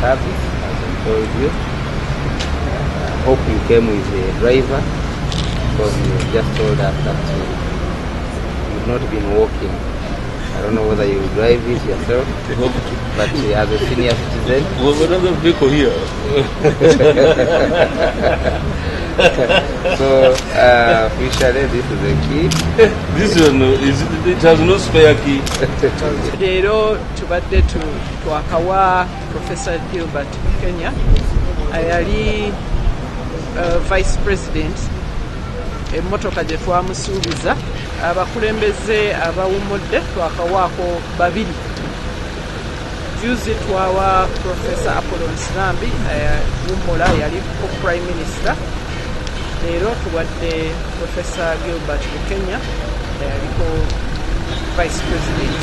service, as I told you. Hope you came with a driver, because you just told us that you've not been walking. I don't know whether you drive it yourself, but as a senior citizen... Well, another vehicle here. So, officially, this is a key. This one, it has no spare key. Leero tubadde twakawa Professor Gilbert Kenya ayali Vice President emmotoka gye twamusuubiza abakulembeze abawummudde twakawaako babiri. Juzi twawa Professor Apollo Nsirambi wummula yali ko Prime Minister. Leero tuwadde Professor Gilbert Kenya yaliko Vice President.